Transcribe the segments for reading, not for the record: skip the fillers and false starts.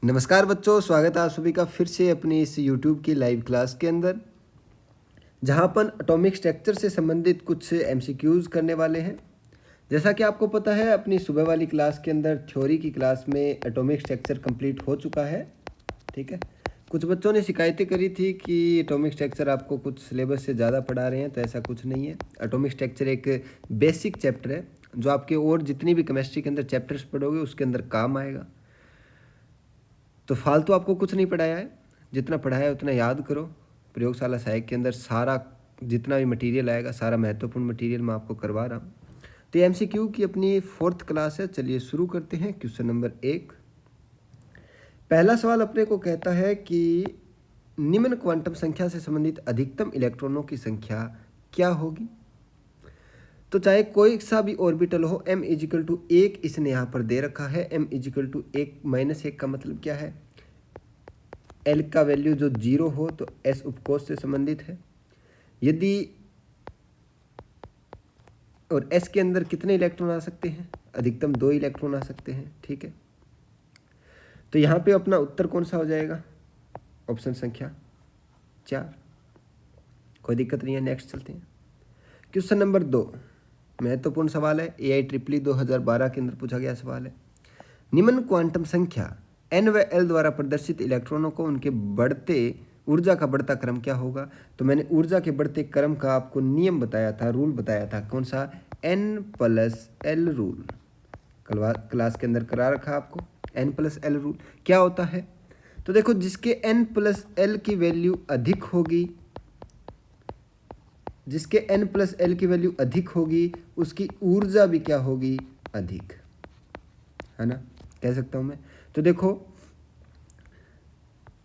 नमस्कार बच्चों, स्वागत है आप सभी का फिर से अपनी इस YouTube की लाइव क्लास के अंदर, जहां अपन एटॉमिक स्ट्रक्चर से संबंधित कुछ MCQs करने वाले हैं। जैसा कि आपको पता है, अपनी सुबह वाली क्लास के अंदर थ्योरी की क्लास में एटॉमिक स्ट्रक्चर कंप्लीट हो चुका है। ठीक है, कुछ बच्चों ने शिकायतें करी थी कि एटॉमिक स्ट्रक्चर आपको कुछ सिलेबस से ज़्यादा पढ़ा रहे हैं, तो ऐसा कुछ नहीं है। एटॉमिक स्ट्रक्चर एक बेसिक चैप्टर है जो आपके और जितनी भी केमिस्ट्री के अंदर चैप्टर्स पढ़ोगे उसके अंदर काम आएगा। तो फालतू आपको कुछ नहीं पढ़ाया है, जितना पढ़ाया है उतना याद करो। प्रयोगशाला सहायक के अंदर सारा जितना भी मटेरियल आएगा, सारा महत्वपूर्ण मटेरियल मैं आपको करवा रहा हूँ। तो MCQ की अपनी 4th क्लास है। चलिए शुरू करते हैं। क्वेश्चन नंबर 1, पहला सवाल अपने को कहता है कि निम्न क्वांटम संख्या से संबंधित अधिकतम इलेक्ट्रॉनों की संख्या क्या होगी। तो चाहे कोई सा भी ऑर्बिटल हो, m = 1 इसने यहाँ पर दे रखा है। m = 1 - 1 का मतलब क्या है? L का वैल्यू जो 0 हो तो S उपकोष से संबंधित है। यदि और S के अंदर कितने इलेक्ट्रॉन आ सकते हैं? अधिकतम 2 इलेक्ट्रॉन आ सकते हैं। ठीक है, तो यहाँ पे अपना उत्तर कौन सा हो जाएगा? ऑप्शन संख्या 4। कोई दिक्कत नहीं है, नेक्स्ट चलते हैं। क्वेश्चन नंबर 2 महत्वपूर्ण सवाल है। AIEEE 2012 के अंदर पूछा गया सवाल है। निम्न क्वांटम संख्या n व l द्वारा प्रदर्शित इलेक्ट्रॉनों को उनके बढ़ते ऊर्जा का बढ़ता क्रम क्या होगा? तो मैंने ऊर्जा के बढ़ते क्रम का आपको नियम बताया था, रूल बताया था। कौन सा? n+l rule. क्लास के अंदर करा रखा आपको। n+l रूल क्या होता है? तो देखो, जिसके n+l की वैल्यू अधिक होगी, जिसके n+l की वैल्यू अधिक होगी उसकी ऊर्जा भी क्या होगी? अधिक, है ना, कह सकता हूं मैं। तो देखो,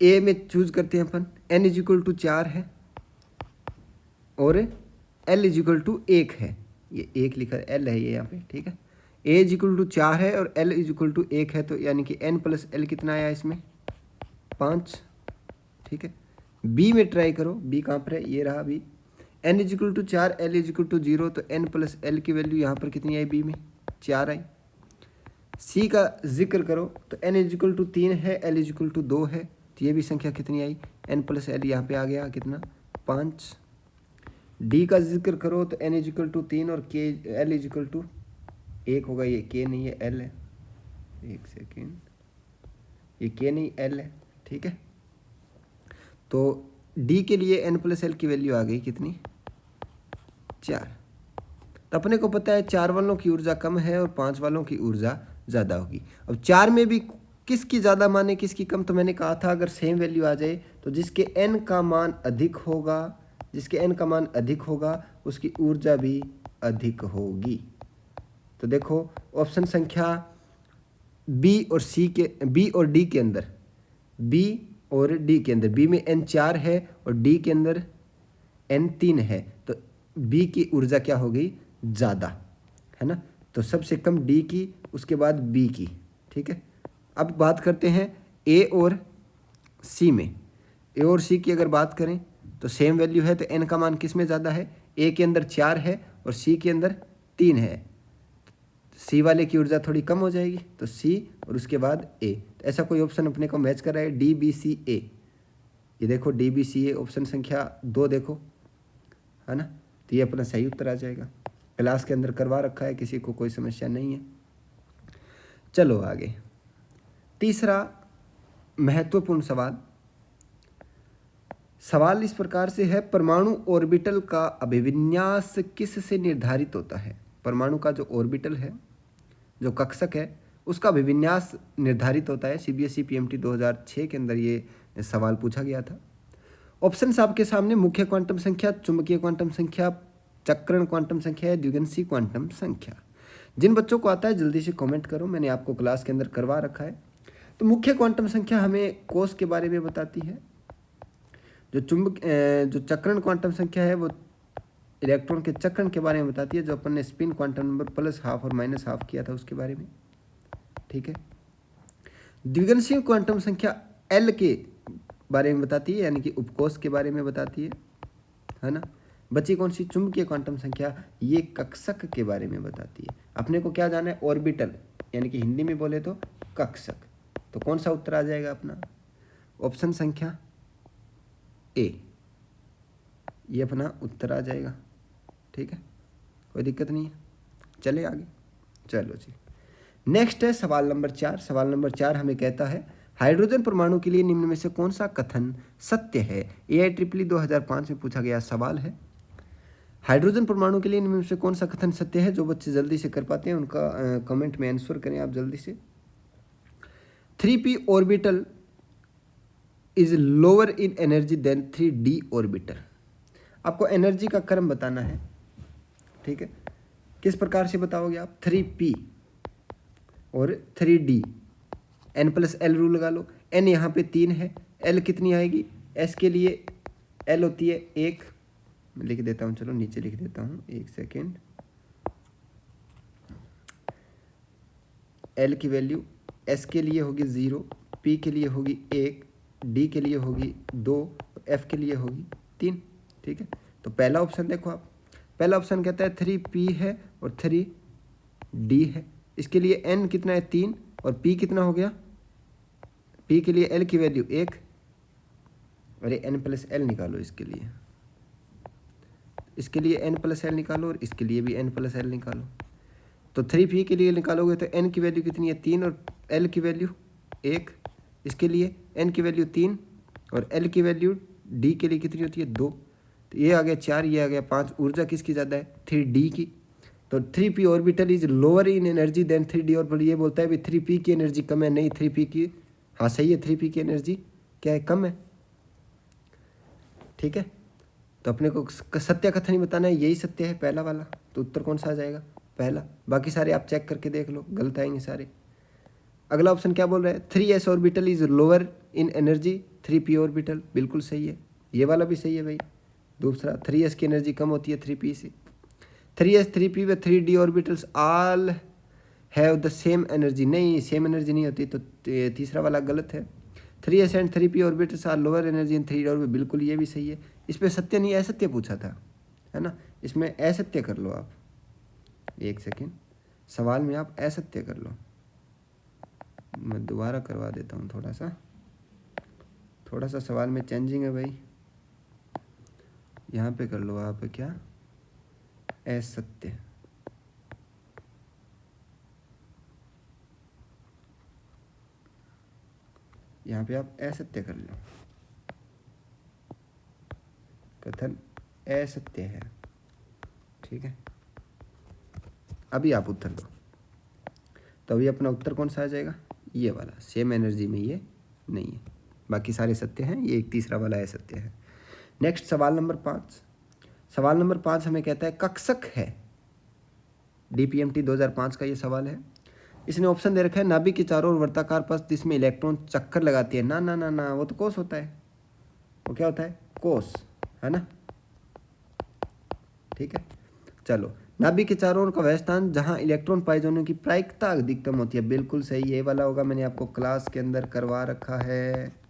A में चूज करते हैं अपन। n = 4 है और l = 1 है। ये 1 लिखा है, l है ये यहाँ पे। ठीक है, A = 4 है और l = 1 है, तो यानी कि n+l कितना आया इसमें? 5। ठीक है, B में ट्राई करो। B कहाँ पर है? ये रहा B। n = 4, l = 0, तो n+l की वैल्यू यहाँ पर कितनी आई? B में 4 आई। C का जिक्र करो तो n = 3 है, l = 2 है, तो ये भी संख्या कितनी आई? n+l यहाँ पे आ गया कितना? 5। D का जिक्र करो तो n = 3 और l = 1 होगा। ये k नहीं है, l है। एक सेकेंड, ये k नहीं, l है। ठीक है, तो D के लिए n+l की वैल्यू आ गई कितनी? 4। तो अपने को पता है 4 वालों की ऊर्जा कम है और 5 वालों की ऊर्जा ज़्यादा होगी। अब 4 में भी किसकी ज़्यादा माने किसकी कम? तो मैंने कहा था अगर सेम वैल्यू आ जाए तो जिसके n का मान अधिक होगा, जिसके n का मान अधिक होगा उसकी ऊर्जा भी अधिक होगी। तो देखो, ऑप्शन संख्या B और D के अंदर, B और D के अंदर, B में n 4 है और D के अंदर n 3 है, तो B की ऊर्जा क्या होगी? ज़्यादा, है ना। तो सबसे कम D की, उसके बाद B की। ठीक है, अब बात करते हैं A और C में। A और C की अगर बात करें तो सेम वैल्यू है, तो n का मान किस में ज़्यादा है? A के अंदर 4 है और C के अंदर 3 है। C वाले की ऊर्जा थोड़ी कम हो जाएगी, तो C और उसके बाद A। तो ऐसा कोई ऑप्शन अपने को मैच कर रहा है? DBCA। ये देखो DBCA ऑप्शन संख्या 2 देखो, है ना। तो ये अपना सही उत्तर आ जाएगा। क्लास के अंदर करवा रखा है, किसी को कोई समस्या नहीं है। चलो आगे। तीसरा महत्वपूर्ण सवाल इस प्रकार से है। परमाणु ऑर्बिटल का अभिविन्यास किस से निर्धारित होता है? परमाणु का जो ऑर्बिटल है, जो कक्षक है, उसका अभिविन्यास निर्धारित होता है। CBSE PMT 2006 के अंदर ये सवाल पूछा गया था। ऑप्शंस आपके सामने: मुख्य क्वांटम संख्या, चुंबकीय क्वांटम संख्या, चक्रण क्वांटम संख्या है, द्विगंशी क्वांटम संख्या। जिन बच्चों को आता है जल्दी से कमेंट करो, मैंने आपको क्लास के अंदर करवा रखा है। तो मुख्य क्वांटम संख्या हमें कोष के बारे में बताती है। जो चक्रण क्वांटम संख्या है वो इलेक्ट्रॉन के चक्रण के बारे में बताती है, जो अपन ने स्पिन क्वांटम नंबर +½ और -½ किया था उसके बारे में। ठीक है, द्विगंशीय क्वांटम संख्या L के बारे में बताती है, यानी कि उपकोष के बारे में बताती है ना। बची कौन सी? चुंबकीय क्वांटम संख्या, ये कक्षक के बारे में बताती है। अपने को क्या जाना है? ऑर्बिटल, यानी कि हिंदी में बोले तो कक्षक। तो कौन सा उत्तर आ जाएगा अपना? ऑप्शन संख्या ए, ये अपना उत्तर आ जाएगा। ठीक है, कोई दिक्कत नहीं है। चले आगे, चलो जी। नेक्स्ट है सवाल नंबर 4। सवाल नंबर 4 हमें कहता है हाइड्रोजन परमाणु के लिए निम्न में से कौन सा कथन सत्य है? AIEEE 2005 में पूछा गया सवाल है। हाइड्रोजन परमाणु के लिए निम्न में से कौन सा कथन सत्य है? जो बच्चे जल्दी से कर पाते हैं उनका कमेंट में आंसर करें आप जल्दी से। 3p orbital is lower in energy than 3d orbital. आपको एनर्जी का क्रम बताना है। ठीक है, किस प्रकार से बताओगे आप? 3p और 3d, n+l रूल लगा लो। n यहाँ पे 3 है, l कितनी आएगी? s के लिए l होती है 1, मैं लिख देता हूँ, चलो नीचे लिख देता हूँ, 1 सेकेंड। l की वैल्यू s के लिए होगी 0, p के लिए होगी 1, d के लिए होगी 2, f के लिए होगी 3। ठीक है, तो पहला ऑप्शन देखो आप, पहला ऑप्शन कहता है 3p है और 3d है। इसके लिए n कितना है? 3, और p कितना हो गया? p के लिए l की वैल्यू 1, अरे n+l निकालो इसके लिए, इसके लिए n+l निकालो और इसके लिए भी n+l निकालो। तो 3p के लिए निकालोगे तो n की वैल्यू कितनी है? 3, और l की वैल्यू 1। इसके लिए n की वैल्यू 3 और l की वैल्यू d के लिए कितनी होती है? 2। तो ये आ गया 4, ये आ गया 5। ऊर्जा किसकी ज़्यादा है? 3d की। तो 3p orbital is lower in energy than 3d orbital. ये बोलता है भी 3p की एनर्जी कम है। नहीं, 3p की, हाँ सही है, 3p की एनर्जी क्या है? कम है। ठीक है, तो अपने को सत्य कथन ही बताना है, यही सत्य है पहला वाला। तो उत्तर कौन सा आ जाएगा? पहला। बाकी सारे आप चेक करके देख लो, गलत आएंगे सारे। अगला ऑप्शन क्या बोल रहा है? 3s orbital is lower in energy 3p orbital, बिल्कुल सही है। ये वाला भी सही है भाई। दूसरा, 3s की एनर्जी कम होती है 3p से। 3s 3p व 3d orbitals all have the same energy. नहीं, सेम एनर्जी नहीं होती, तो तीसरा वाला गलत है। 3s and 3p orbitals are lower energy in 3d orbital, बिल्कुल ये भी सही है। इस पर सत्य नहीं असत्य पूछा था, है ना? इसमें असत्य कर लो आप, 1 सेकेंड, सवाल में आप असत्य कर लो। मैं दोबारा करवा देता हूँ, थोड़ा सा सवाल में चेंजिंग है भाई। यहाँ पे कर लो आप क्या? असत्य। यहाँ पे आप असत्य कर लो, कथन असत्य है। ठीक है, अभी आप उत्तर दो, तो अभी अपना उत्तर कौन सा आ जाएगा? ये वाला, सेम एनर्जी में ये नहीं है, बाकी सारे सत्य हैं, ये एक तीसरा वाला असत्य है। नेक्स्ट सवाल नंबर 5। सवाल नंबर 5 हमें कहता है कक्षक है। DPMT 2005 का ये सवाल है। इसने ऑप्शन दे रखा है नाभिक के चारों ओर वर्ताकार पथ जिसमें इलेक्ट्रॉन चक्कर लगाती है। ना ना ना ना, वो तो कोष होता है। वो क्या होता है? कोष, है ना? ठीक है, चलो। नाभिक के चारों ओर का वह स्थान जहां इलेक्ट्रॉन पाए जाने की प्रायिकता अधिकतम होती है, बिल्कुल सही, ये वाला होगा, मैंने आपको क्लास के अंदर करवा रखा है।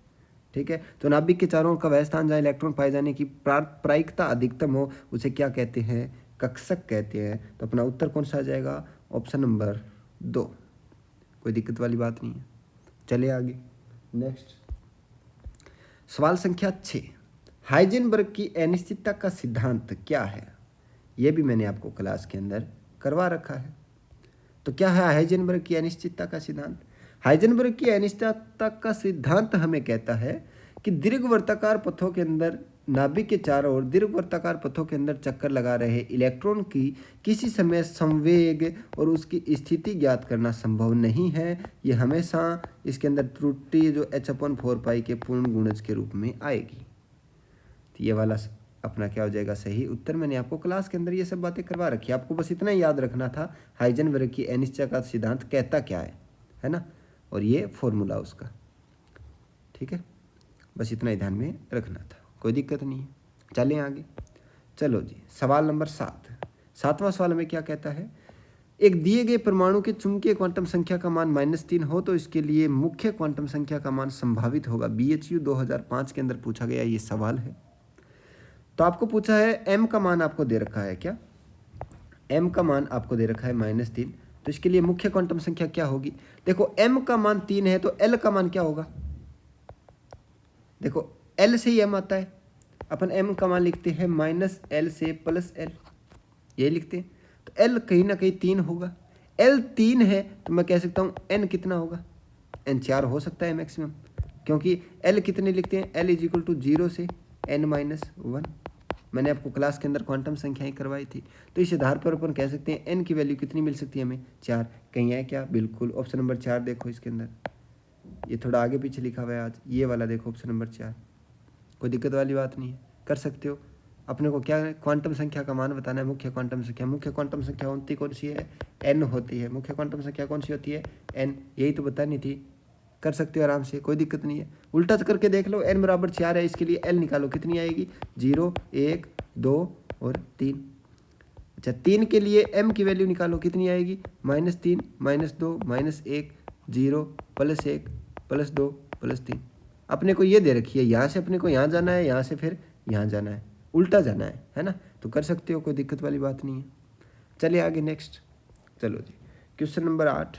ठीक है, तो नाभिक के चारों ओर का वह स्थान जहां इलेक्ट्रॉन पाए जाने की प्रायिकता अधिकतम हो उसे क्या कहते हैं? कक्षक कहते हैं। तो अपना उत्तर कौन सा आ जाएगा? Option number 2। कोई दिक्कत वाली बात नहीं है। चले आगे, नेक्स्ट सवाल संख्या 6। हाइजेनबर्ग की अनिश्चितता का सिद्धांत क्या है? यह भी मैंने आपको क्लास के अंदर करवा रखा है। तो क्या है हाइजेनबर्ग की अनिश्चितता का सिद्धांत? हाइजेनबर्ग की अनिश्चितता का सिद्धांत हमें कहता है कि दीर्घवृत्ताकार पथों के अंदर, नाभिक के चारों ओर दीर्घवृत्ताकार पथों के अंदर चक्कर लगा रहे इलेक्ट्रॉन की किसी समय संवेग और उसकी स्थिति ज्ञात करना संभव नहीं है। यह हमेशा इसके अंदर त्रुटि जो h/4π के पूर्ण गुणज के रूप में आएगी। तो ये वाला अपना क्या हो जाएगा? सही उत्तर। मैंने आपको क्लास के अंदर ये सब बातें करवा रखी है, आपको बस इतना ही याद रखना था हाइजेनबर्ग की अनिश्चितता का सिद्धांत कहता क्या है ना? और ये फॉर्मूला उसका। ठीक है, बस इतना ही ध्यान में रखना था, कोई दिक्कत नहीं है। चलें आगे, चलो जी। सवाल नंबर 7। 7वां सवाल में क्या कहता है? एक दिए गए परमाणु के चुंबकीय क्वांटम संख्या का मान -3 हो तो इसके लिए मुख्य क्वांटम संख्या का मान संभावित होगा। BHU 2005 के अंदर पूछा गया ये सवाल है। तो आपको पूछा है m का मान आपको दे रखा है क्या? m का मान आपको दे रखा है -3। तो इसके लिए मुख्य क्वांटम संख्या क्या होगी? देखो m का मान 3 है तो l का मान क्या होगा? देखो l से ही m आता है, अपन m का मान लिखते हैं -l से +l, ये लिखते हैं। तो l कहीं ना कहीं 3 होगा, l 3 है तो मैं कह सकता हूँ n कितना होगा? n 4 हो सकता है मैक्सिमम, क्योंकि l कितने लिखते हैं? l = 0 से n-1। मैंने आपको क्लास के अंदर क्वांटम संख्याएं करवाई थी, तो इस आधार पर अपन कह सकते हैं n की वैल्यू कितनी मिल सकती है हमें? 4। कहीं है क्या? बिल्कुल, ऑप्शन नंबर 4 देखो इसके अंदर, ये थोड़ा आगे पीछे लिखा हुआ है आज, ये वाला देखो ऑप्शन नंबर 4। कोई दिक्कत वाली बात नहीं है, कर सकते हो। अपने को क्या है? क्वांटम संख्या का मान बताना है, मुख्य क्वांटम संख्या। मुख्य क्वांटम संख्या होती कौन सी है? n होती है। मुख्य क्वांटम संख्या कौन सी होती है? n, यही तो बतानी थी। कर सकते हो आराम से, कोई दिक्कत नहीं है। उल्टा करके देख लो, n बराबर 4 है, इसके लिए l निकालो, कितनी आएगी? 0, 1, 2 और 3। अच्छा, 3 के लिए m की वैल्यू निकालो, कितनी आएगी? -3, -2, -1, 0, +1, +2, +3। अपने को ये दे रखी है, यहाँ से अपने को यहाँ जाना है, यहाँ से फिर यहाँ जाना है, उल्टा जाना है ना? तो कर सकते हो, कोई दिक्कत वाली बात नहीं है। चलिए आगे नेक्स्ट। चलो जी, क्वेश्चन नंबर 8।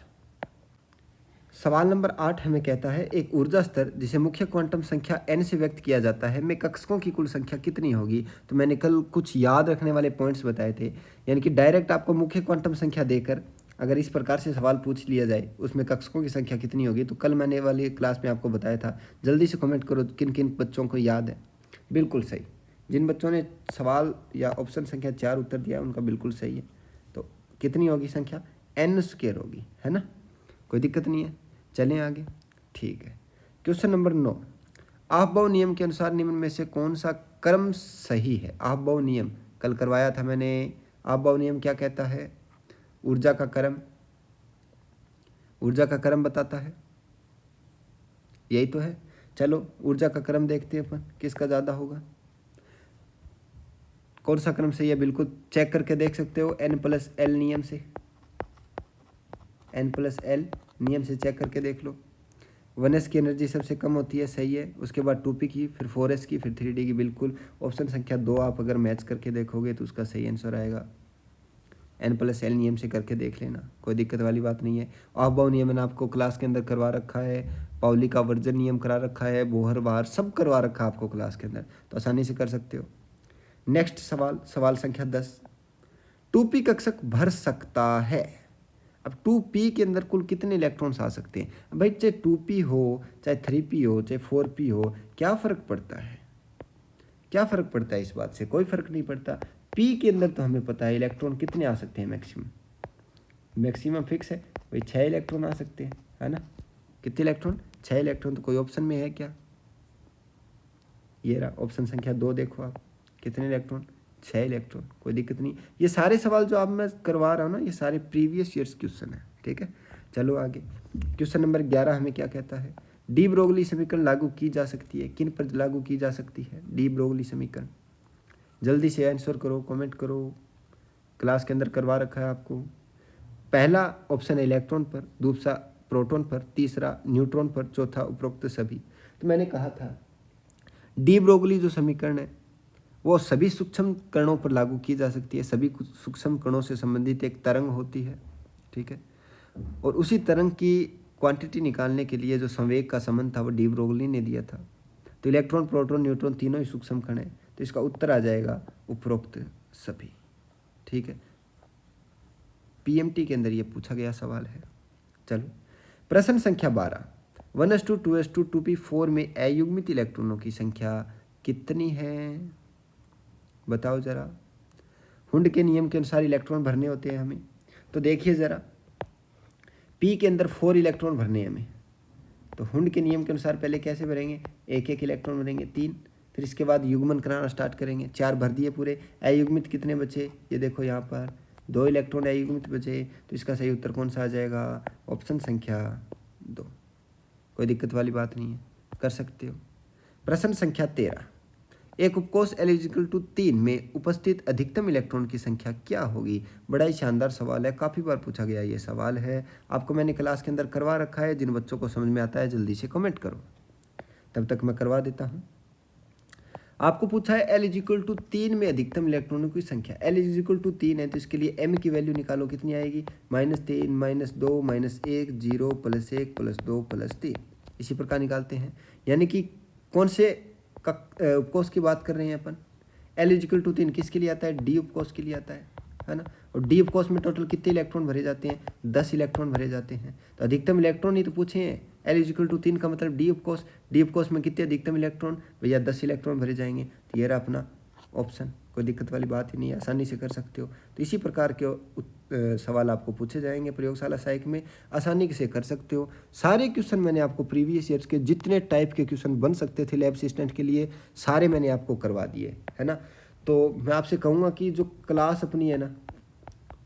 सवाल नंबर 8 हमें कहता है, एक ऊर्जा स्तर जिसे मुख्य क्वांटम संख्या n से व्यक्त किया जाता है में कक्षकों की कुल संख्या कितनी होगी? तो मैंने कल कुछ याद रखने वाले पॉइंट्स बताए थे, यानी कि डायरेक्ट आपको मुख्य क्वांटम संख्या देकर अगर इस प्रकार से सवाल पूछ लिया जाए उसमें कक्षकों की संख्या कितनी होगी, तो कल मैंने वाली क्लास में आपको बताया था। जल्दी से कमेंट करो किन किन बच्चों को याद है। बिल्कुल सही, जिन बच्चों ने सवाल या ऑप्शन संख्या 4 उत्तर दिया उनका बिल्कुल सही है। तो कितनी होगी संख्या? n² होगी, है ना? कोई दिक्कत नहीं है, चलें आगे। ठीक है, क्वेश्चन नंबर 9। आपबाउ नियम के अनुसार निम्न में से कौन सा क्रम सही है? आपबाउ नियम कल करवाया था मैंने। आपबाउ नियम क्या कहता है? ऊर्जा का क्रम बताता है, यही तो है। चलो ऊर्जा का क्रम देखते हैं अपन, किसका ज़्यादा होगा, कौन सा क्रम सही है? बिल्कुल चेक करके देख सकते हो, n+l नियम से, n+l नियम से चेक करके देख लो। 1s की एनर्जी सबसे कम होती है, सही है। उसके बाद 2p की, फिर 4s की, फिर 3d की। बिल्कुल ऑप्शन संख्या 2 आप अगर मैच करके देखोगे तो उसका सही आंसर आएगा। n+l नियम से करके देख लेना, कोई दिक्कत वाली बात नहीं है। ऑफ-बाउ नियम मैंने आपको क्लास के अंदर करवा रखा है, पाउली का वर्जन नियम करा रखा है, बोहर बार सब करवा रखा है आपको क्लास के अंदर, तो आसानी से कर सकते हो। नेक्स्ट सवाल संख्या 10। 2p कक्षक भर सकता है। अब 2p के अंदर कुल कितने इलेक्ट्रॉन्स आ सकते हैं? भाई चाहे 2p हो, चाहे 3p हो, चाहे 4p हो, क्या फ़र्क पड़ता है? क्या फ़र्क पड़ता है इस बात से? कोई फ़र्क नहीं पड़ता। p के अंदर तो हमें पता है इलेक्ट्रॉन कितने आ सकते हैं मैक्सिमम फिक्स है, भाई 6 इलेक्ट्रॉन आ सकते हैं, है ना? कितने इलेक्ट्रॉन? 6 इलेक्ट्रॉन। तो कोई ऑप्शन में है क्या? ये रहा ऑप्शन संख्या 2, देखो आप, कितने इलेक्ट्रॉन? 6 इलेक्ट्रॉन। कोई दिक्कत नहीं। ये सारे सवाल जो आप मैं करवा रहा हूँ ना, ये सारे प्रीवियस ईयर्स क्वेश्चन है, ठीक है। चलो आगे, क्वेश्चन नंबर 11 हमें क्या कहता है? डी ब्रोगली समीकरण लागू की जा सकती है, किन पर लागू की जा सकती है डी ब्रोगली समीकरण? जल्दी से आंसर करो, कमेंट करो, क्लास के अंदर करवा रखा है आपको। पहला ऑप्शन है इलेक्ट्रॉन पर, दूसरा प्रोटॉन पर, तीसरा न्यूट्रॉन पर, चौथा उपरोक्त सभी। तो मैंने कहा था डी ब्रोगली जो समीकरण है वो सभी सूक्ष्म कणों पर लागू की जा सकती है। सभी सूक्ष्म कणों से संबंधित एक तरंग होती है, ठीक है, और उसी तरंग की क्वांटिटी निकालने के लिए जो संवेग का संबंध था वो डी ब्रोगली ने दिया था। तो इलेक्ट्रॉन, प्रोटॉन, न्यूट्रॉन तीनों ही सूक्ष्म कण है, तो इसका उत्तर आ जाएगा उपरोक्त सभी, ठीक है। पीएमटी के अंदर ये पूछा गया सवाल है। चलो प्रश्न संख्या 12। 1s2 2s2 2p4 में अयुग्मित इलेक्ट्रॉनों की संख्या कितनी है? बताओ जरा। हुंड के नियम के अनुसार इलेक्ट्रॉन भरने होते हैं हमें, तो देखिए ज़रा, पी के अंदर 4 इलेक्ट्रॉन भरने हैं हमें, तो हुंड के नियम के अनुसार पहले कैसे भरेंगे? एक एक इलेक्ट्रॉन भरेंगे, 3, फिर इसके बाद युग्मन कराना स्टार्ट करेंगे, 4 भर दिए पूरे। अयुग्मित कितने बचे? ये देखो यहाँ पर 2 इलेक्ट्रॉन अयुग्मित बचे, तो इसका सही उत्तर कौन सा आ जाएगा? ऑप्शन संख्या 2। कोई दिक्कत वाली बात नहीं है, कर सकते हो। प्रश्न संख्या 13। एक उपकोष L=3 में उपस्थित अधिकतम इलेक्ट्रॉन की संख्या क्या होगी? बड़ा ही शानदार सवाल है, काफ़ी बार पूछा गया ये सवाल है, आपको मैंने क्लास के अंदर करवा रखा है। जिन बच्चों को समझ में आता है जल्दी से कमेंट करो, तब तक मैं करवा देता हूँ। आपको पूछा है L इजिकल टू 3 में अधिकतम इलेक्ट्रॉनों की संख्या। L इजिकल टू 3 है तो इसके लिए m की वैल्यू निकालो, कितनी आएगी, -3 -2 -1 0 +1 +2 +3। इसी प्रकार निकालते हैं। यानी कि कौन से उपकोष की बात कर रहे हैं अपन, L इजिकल टू 3 किसके लिए आता है, D उपकोष के लिए आता है ना। और D उपकोष में टोटल कितने इलेक्ट्रॉन भरे जाते हैं, 10 इलेक्ट्रॉन भरे जाते हैं। तो अधिकतम इलेक्ट्रॉन ही तो पूछे हैं। L इजिकल टू 3 का मतलब D उपकोष में कितने अधिकतम इलेक्ट्रॉन, भैया 10 इलेक्ट्रॉन भरे जाएंगे। तो ये रहा अपना ऑप्शन, कोई दिक्कत वाली बात ही नहीं है, आसानी से कर सकते हो। तो इसी प्रकार के सवाल आपको पूछे जाएंगे प्रयोगशाला सहायक में, आसानी से कर सकते हो। सारे क्वेश्चन मैंने आपको प्रीवियस ईयर्स के जितने टाइप के क्वेश्चन बन सकते थे लैब असिस्टेंट के लिए, सारे मैंने आपको करवा दिए, है ना। तो मैं आपसे कहूँगा कि जो क्लास अपनी है ना,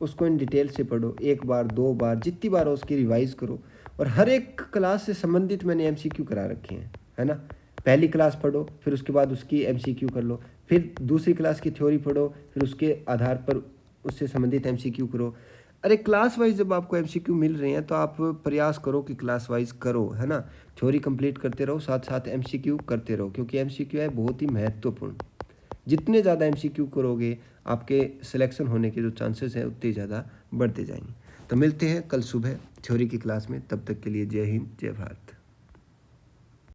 उसको इन डिटेल से पढ़ो, 1 बार 2 बार जितनी बार हो उसकी रिवाइज करो। और हर एक क्लास से संबंधित मैंने MCQ करा रखे हैं, है ना। पहली क्लास पढ़ो, फिर उसके बाद उसकी MCQ कर लो, फिर दूसरी क्लास की थ्योरी पढ़ो, फिर उसके आधार पर उससे संबंधित MCQ करो। अरे क्लास वाइज जब आपको MCQ मिल रहे हैं तो आप प्रयास करो कि क्लास वाइज करो, है ना। थ्योरी कंप्लीट करते रहो, साथ साथ MCQ करते रहो, क्योंकि MCQ है बहुत ही महत्वपूर्ण। जितने ज़्यादा MCQ करोगे आपके सिलेक्शन होने के जो चांसेस हैं उतने ज़्यादा बढ़ते जाएंगे। तो मिलते हैं कल सुबह थ्योरी की क्लास में, तब तक के लिए जय हिंद जय भारत।